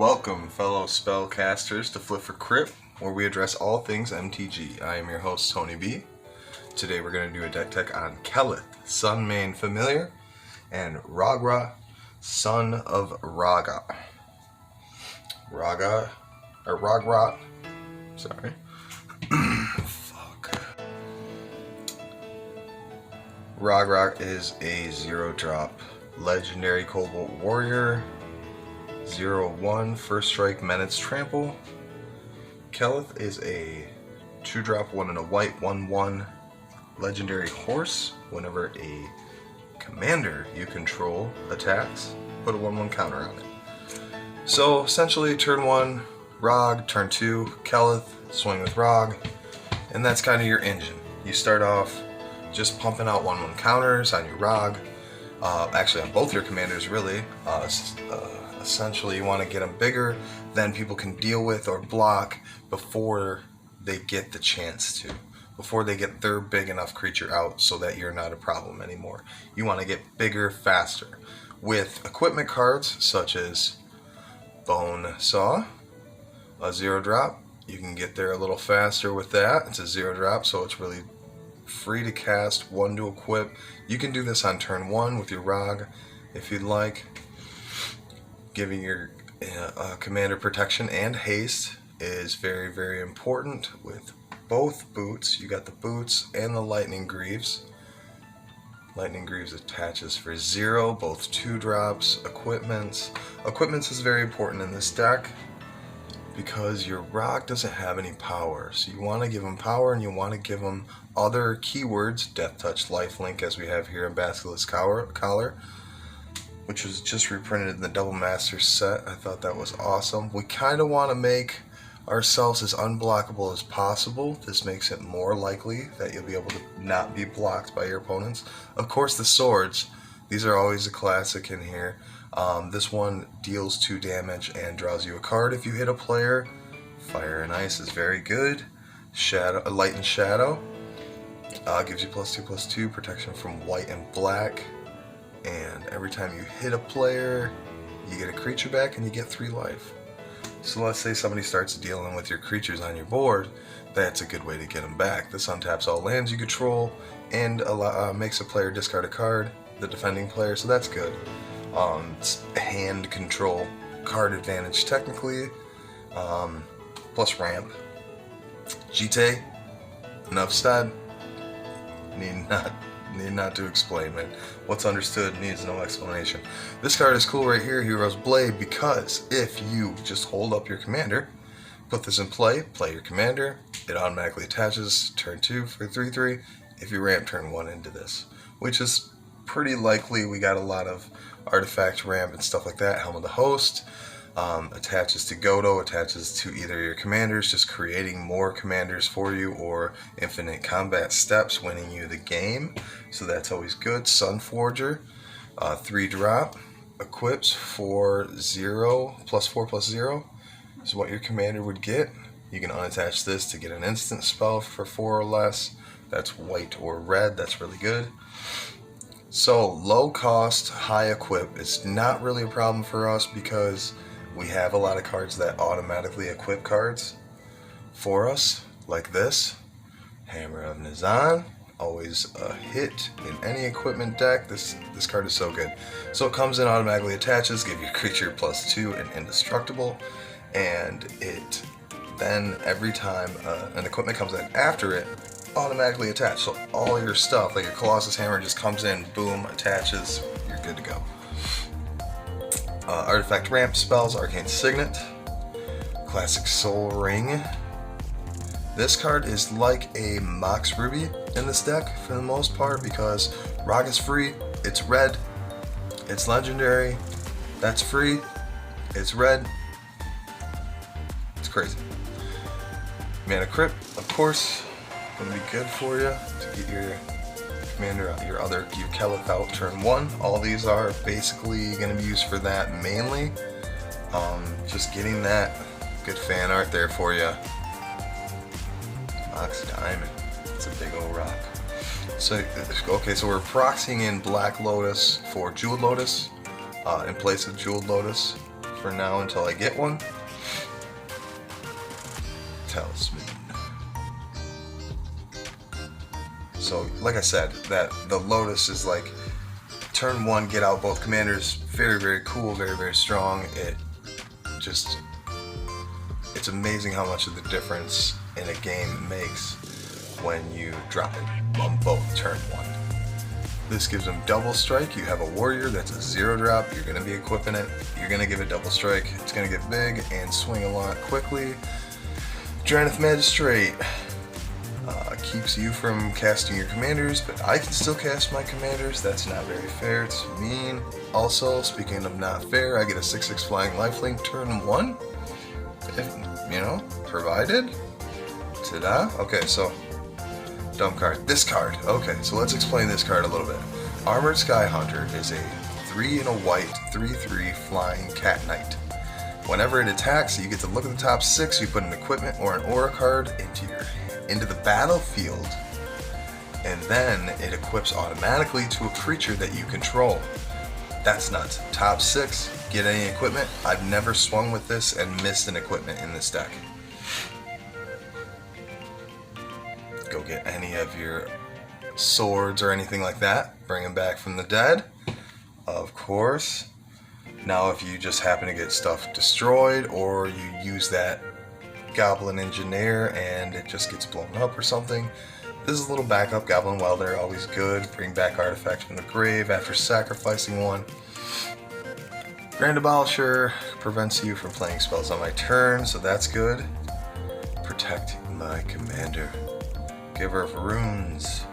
Welcome, fellow spellcasters, to Flip4Crypt, where we address all things MTG. I am your host, Tony B. Today we're going to do a deck tech on Keleth, Sun Main Familiar, and Rograkh, Son of Rograkh. Rograkh. Sorry. Fuck. Rograkh is a 0-drop legendary Cobalt Warrior. 0/1 first strike menace trample. Keleth is a 2-drop 1 and a white 1/1 legendary horse. Whenever a commander you control attacks, put a 1/1 counter on it. So essentially turn 1 Rog, turn 2 Keleth, swing with Rog, and that's kind of your engine. You start off just pumping out 1/1 counters on your Rog, actually on both your commanders really. Essentially, you want to get them bigger than people can deal with or block before they get the chance to. Before they get their big enough creature out so that you're not a problem anymore. You want to get bigger faster. With equipment cards such as Bone Saw, a 0-drop, you can get there a little faster with that. It's a 0-drop, so it's really free to cast, 1 to equip. You can do this on turn 1 with your Rog if you'd like. Giving your commander protection and haste is very, very important with both boots. You got the boots and the Lightning Greaves. Lightning Greaves attaches for 0, both 2-drops. Equipments is very important in this deck because your Rog doesn't have any power. So you want to give him power and you want to give him other keywords, Death Touch, Lifelink, as we have here in Basilisk Collar, which was just reprinted in the Double Master set. I thought that was awesome. We kind of want to make ourselves as unblockable as possible. This makes it more likely that you'll be able to not be blocked by your opponents. Of course, the swords. These are always a classic in here. This one deals 2 damage and draws you a card if you hit a player. Fire and Ice is very good. Light and Shadow gives you +2/+2 protection from white and black. And every time you hit a player, you get a creature back and you get 3 life. So let's say somebody starts dealing with your creatures on your board, that's a good way to get them back. This untaps all lands you control and makes a player discard a card, the defending player, so that's good. It's hand control, card advantage technically, plus ramp. GT, enough said. Need not to explain, man. What's understood needs no explanation. This card is cool right here, Hero's Blade, because if you just hold up your commander, put this in play your commander, it automatically attaches turn 2 for 3/3 if you ramp turn 1 into this, which is pretty likely. We got a lot of artifact ramp and stuff like that. Helm of the Host attaches to Godo, attaches to either your commanders, just creating more commanders for you, or infinite combat steps, winning you the game. So that's always good. Sunforger, 3-drop, equips for 0, +4/+0 is what your commander would get. You can unattach this to get an instant spell for 4 or less. That's white or red. That's really good. So low cost, high equip. It's not really a problem for us because we have a lot of cards that automatically equip cards for us, like this. Hammer of Nizan, always a hit in any equipment deck. This card is so good. So it comes in, automatically attaches, give your creature +2 and indestructible, and it then every time an equipment comes in after it, automatically attach. So all your stuff, like your Colossus Hammer, just comes in, boom, attaches, you're good to go. Artifact ramp spells, Arcane Signet, Classic Soul Ring. This card is like a Mox Ruby in this deck for the most part because Rog is free, it's red, it's legendary, that's free, it's red, it's crazy. Mana Crypt, of course, gonna be good for you to get your commander out, your Keleth out turn 1. All these are basically going to be used for that mainly. Just getting that good fan art there for you. Mox Diamond, it's a big old rock. So okay, so we're proxying in Black Lotus for Jeweled Lotus in place of Jeweled Lotus. for now until I get one. Talisman. So, like I said, that the Lotus is like turn 1, get out both commanders. Very, very cool, very, very strong. It's amazing how much of the difference in a game makes when you drop it on both turn 1. This gives them double strike. You have a warrior that's a 0-drop. You're going to be equipping it. You're going to give it double strike. It's going to get big and swing a lot quickly. Dranith Magistrate keeps you from casting your commanders, but I can still cast my commanders. That's not very fair. It's mean. Also, speaking of not fair, I get a 6/6 flying lifelink turn 1. If, provided. Ta-da. Okay, so dumb card. This card. Okay, so let's explain this card a little bit. Armored Sky Hunter is a 3 and a white 3/3 flying cat knight. Whenever it attacks, you get to look at the top 6. You put an equipment or an aura card into the battlefield, and then it equips automatically to a creature that you control. That's nuts. Top 6, get any equipment. I've never swung with this and missed an equipment in this deck. Go get any of your swords or anything like that. Bring them back from the dead. Of course. Now if you just happen to get stuff destroyed, or you use that Goblin Engineer and it just gets blown up or something, this is a little backup. Goblin Welder, always good. Bring back artifacts from the grave after sacrificing one. Grand Abolisher prevents you from playing spells on my turn, so that's good. Protect my commander. Giver of Runes.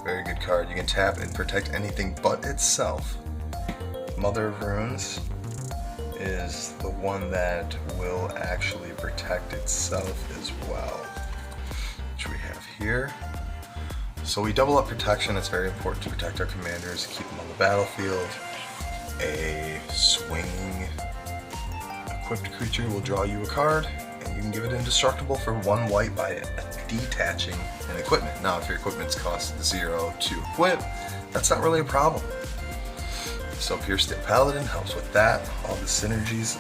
Very good card. You can tap and protect anything but itself. Mother of Runes is the one that will actually protect itself as well, which we have here. So we double up protection. It's very important to protect our commanders, keep them on the battlefield. A swinging equipped creature will draw you a card, and you can give it indestructible for 1 white by detaching an equipment. Now if your equipment's cost 0 to equip, that's not really a problem. So Pierce Steel Paladin helps with that. All the synergies.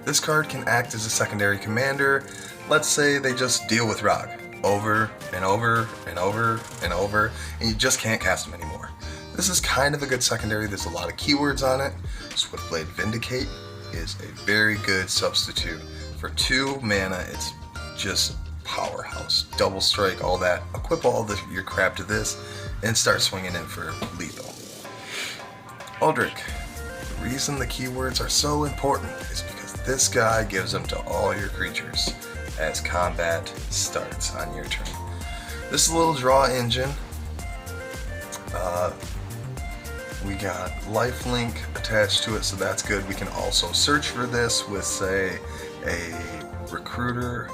This card can act as a secondary commander. Let's say they just deal with Rog over and over and over and over, and you just can't cast them anymore. This is kind of a good secondary. There's a lot of keywords on it. Swiftblade Vindicate is a very good substitute. For 2 mana, it's just powerhouse. Double strike, all that. Equip all your crap to this and start swinging in for lethal. Uldrick. The reason the keywords are so important is because this guy gives them to all your creatures as combat starts on your turn. This is a little draw engine. We got lifelink attached to it, so that's good. We can also search for this with, say, a recruiter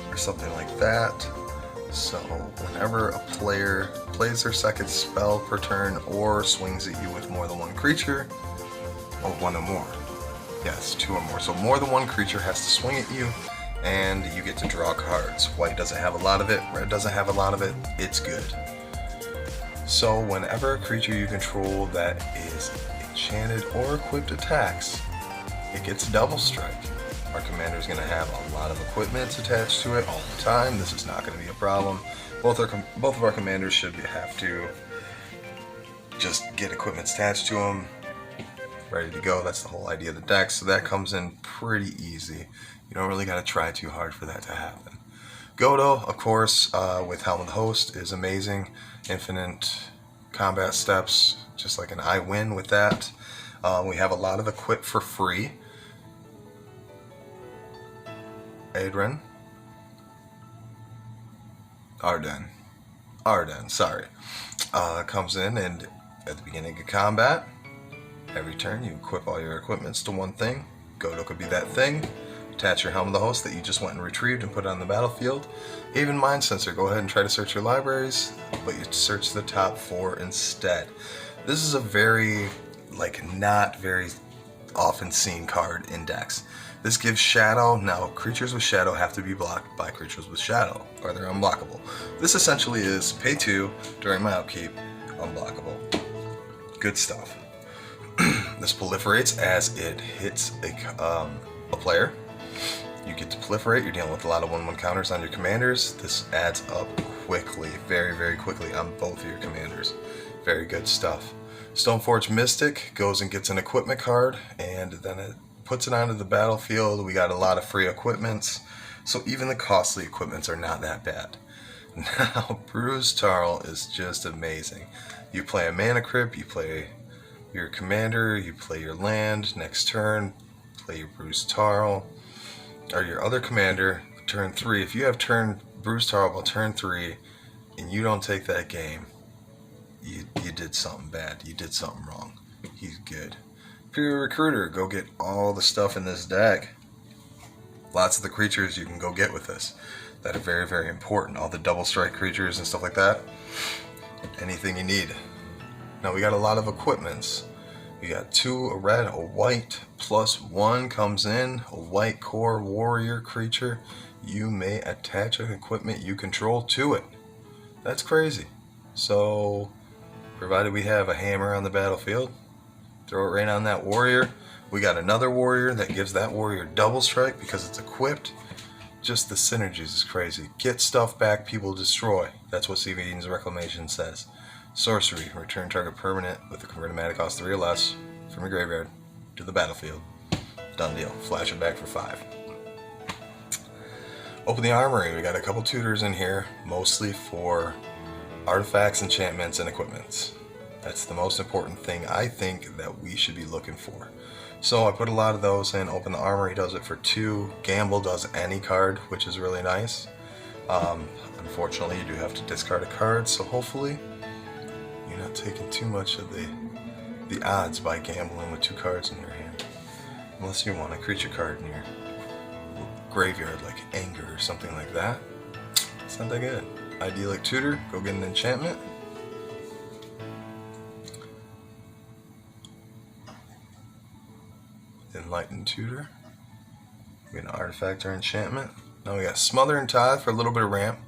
or something like that. So whenever a player plays their second spell per turn or swings at you with more than 1 creature, or 1 or more. Yes, 2 or more. So more than 1 creature has to swing at you, and you get to draw cards. White doesn't have a lot of it, red doesn't have a lot of it. It's good. So whenever a creature you control that is enchanted or equipped attacks, it gets double strike. Our commander is going to have a lot of equipment attached to it all the time. This is not going to be a problem. Both of our commanders should have to just get equipment attached to them, ready to go. That's the whole idea of the deck. So that comes in pretty easy. You don't really got to try too hard for that to happen. Godo, of course, with Helm of the Host is amazing. Infinite combat steps, just like an I win with that. We have a lot of equip for free. Arden, sorry. Comes in, and at the beginning of combat, every turn you equip all your equipments to one thing. Godo could be that thing. Attach your Helm of the Host that you just went and retrieved and put it on the battlefield. Even Mind Sensor, go ahead and try to search your libraries, but you search the top 4 instead. This is a very, not very often seen card in decks. This gives Shadow. Now, creatures with Shadow have to be blocked by creatures with Shadow, or they're unblockable. This essentially is pay 2 during my upkeep, unblockable. Good stuff. This proliferates as it hits a player. You get to proliferate. You're dealing with a lot of 1/1 counters on your commanders. This adds up quickly, very, very quickly on both of your commanders. Very good stuff. Stoneforge Mystic goes and gets an equipment card, and then it puts it onto the battlefield. We got a lot of free equipments, so even the costly equipments are not that bad. Now, Bruised Tarl is just amazing. You play a Mana Crypt, you play your commander, you play your land. Next turn, play your Bruised Tarl, or your other commander. Turn 3. If you have Bruised Tarl on turn 3, and you don't take that game, you did something bad. You did something wrong. He's good. Imperial Recruiter, go get all the stuff in this deck. Lots of the creatures you can go get with this that are very, very important. All the double strike creatures and stuff like that. Anything you need. Now we got a lot of equipments. We got 2, a red, a white, +1 comes in, a white core warrior creature. You may attach an equipment you control to it. That's crazy. So, provided we have a hammer on the battlefield, throw it right on that warrior. We got another warrior that gives that warrior double strike because it's equipped. Just the synergies is crazy. Get stuff back, people destroy. That's what Steve Eden's Reclamation says. Sorcery, return target permanent with a converted mana cost 3 or less from your graveyard to the battlefield. Done deal. Flash it back for 5. Open the armory. We got a couple tutors in here, mostly for artifacts, enchantments, and equipments. That's the most important thing I think that we should be looking for. So I put a lot of those in. Open the armory does it for 2. Gamble does any card, which is really nice. Unfortunately, you do have to discard a card, so hopefully you're not taking too much of the odds by gambling with 2 cards in your hand. Unless you want a creature card in your graveyard, like Anger or something like that. It's not that good. Idyllic Tutor, go get an enchantment. Enlightened Tutor. We got an artifact or enchantment. Now we got Smother and Tithe for a little bit of ramp.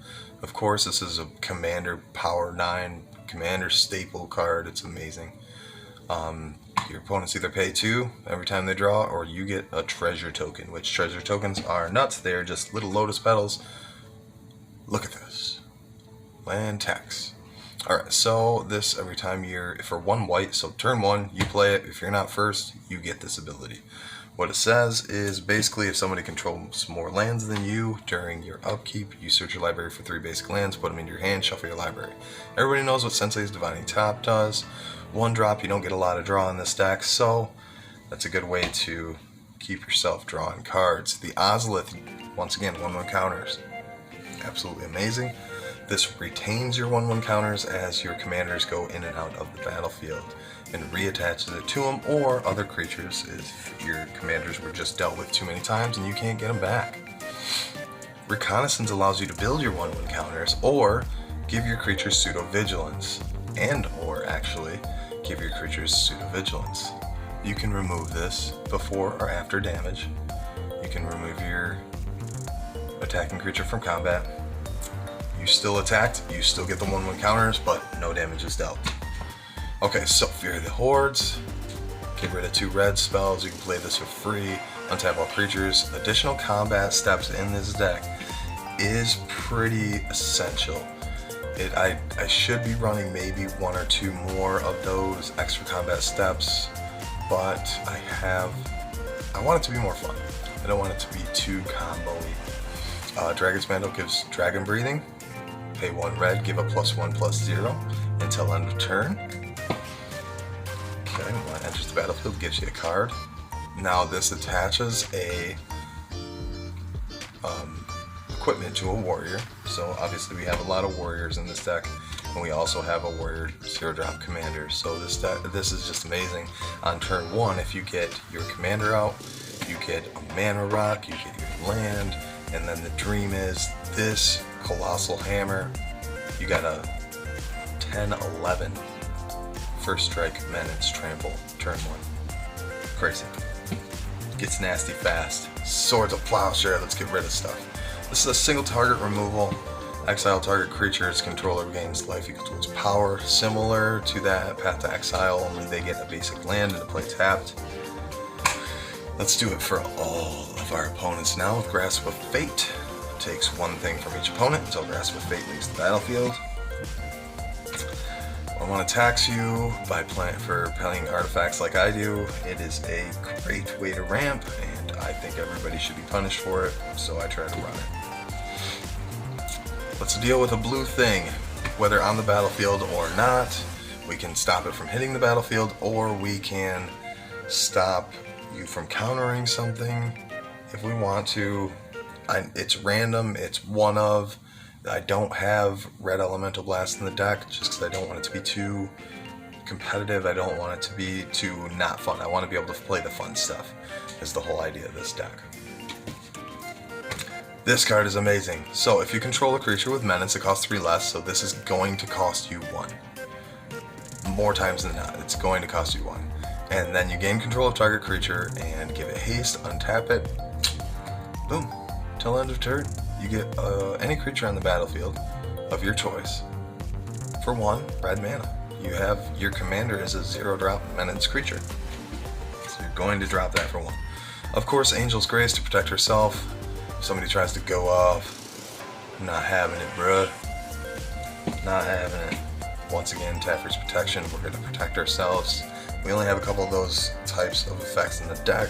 Of course, this is a Commander Power 9 Commander staple card. It's amazing. Your opponents either pay 2 every time they draw, or you get a treasure token, which treasure tokens are nuts. They're just little lotus petals. Look at this. Land tax. Alright, so this every time you're, for 1 white, so turn 1, you play it. If you're not first, you get this ability. What it says is basically if somebody controls more lands than you during your upkeep, you search your library for 3 basic lands, put them into your hand, shuffle your library. Everybody knows what Sensei's Divining Top does. 1 drop, you don't get a lot of draw in this deck, so that's a good way to keep yourself drawing cards. The Ozolith, once again, 1/1 counters. Absolutely amazing. This retains your 1/1 counters as your commanders go in and out of the battlefield, and reattaches it to them or other creatures if your commanders were just dealt with too many times and you can't get them back. Reconnaissance allows you to build your 1/1 counters or give your creatures pseudo-vigilance, and or actually give your creatures pseudo-vigilance. You can remove this before or after damage. You can remove your attacking creature from combat. You still attacked, you still get the 1/1 counters, but no damage is dealt. Okay, so Fury of the Hordes. Get rid of 2 red spells. You can play this for free. Untap all creatures. Additional combat steps in this deck is pretty essential. I should be running maybe 1 or 2 more of those extra combat steps, but I want it to be more fun. I don't want it to be too combo-y. Dragon's Mantle gives Dragon Breathing. Pay 1 red, give a +1/+0 until end of turn. Okay, when it enters the battlefield, gives you a card. Now this attaches a equipment to a warrior. So obviously we have a lot of warriors in this deck, and we also have a warrior 0-drop commander. So this is just amazing. On turn 1, if you get your commander out, you get a mana rock, you get your land, and then the dream is this Colossal Hammer. You got a 10/11 first strike, menace, trample, turn 1. Crazy. Gets nasty fast. Swords of Plowshare, let's get rid of stuff. This is a single target removal. Exile target creature's controller gains life equal to its power, similar to that Path to Exile, only they get a basic land and a play tapped. Let's do it for all of our opponents now with Grasp of Fate. Takes one thing from each opponent until Grasp of Fate leaves the battlefield. When one attacks you by playing artifacts like I do, it is a great way to ramp, and I think everybody should be punished for it, so I try to run it. Let's deal with a blue thing, whether on the battlefield or not. We can stop it from hitting the battlefield, or we can stop you from countering something if we want to. It's random, it's one of. I don't have Red Elemental Blast in the deck just because I don't want it to be too competitive. I don't want it to be too not fun. I want to be able to play the fun stuff, is the whole idea of this deck. This card is amazing. So if you control a creature with Menace, it costs 3 less, so this is going to cost you 1. More times than not, it's going to cost you 1. And then you gain control of target creature and give it haste, untap it. Boom. Till end of turn, you get any creature on the battlefield of your choice for 1 red mana. You have your commander is a 0-drop Menace creature. So you're going to drop that for 1. Of course, Angel's Grace to protect herself. If somebody tries to go off, not having it, bruh. Not having it. Once again, Taffer's Protection, we're going to protect ourselves. We only have a couple of those types of effects in the deck,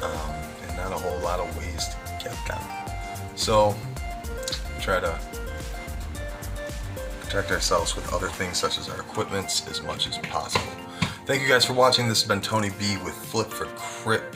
and not a whole lot of ways to get them. So, try to protect ourselves with other things such as our equipments as much as possible. Thank you guys for watching. This has been Tony B with Flip4Crypt.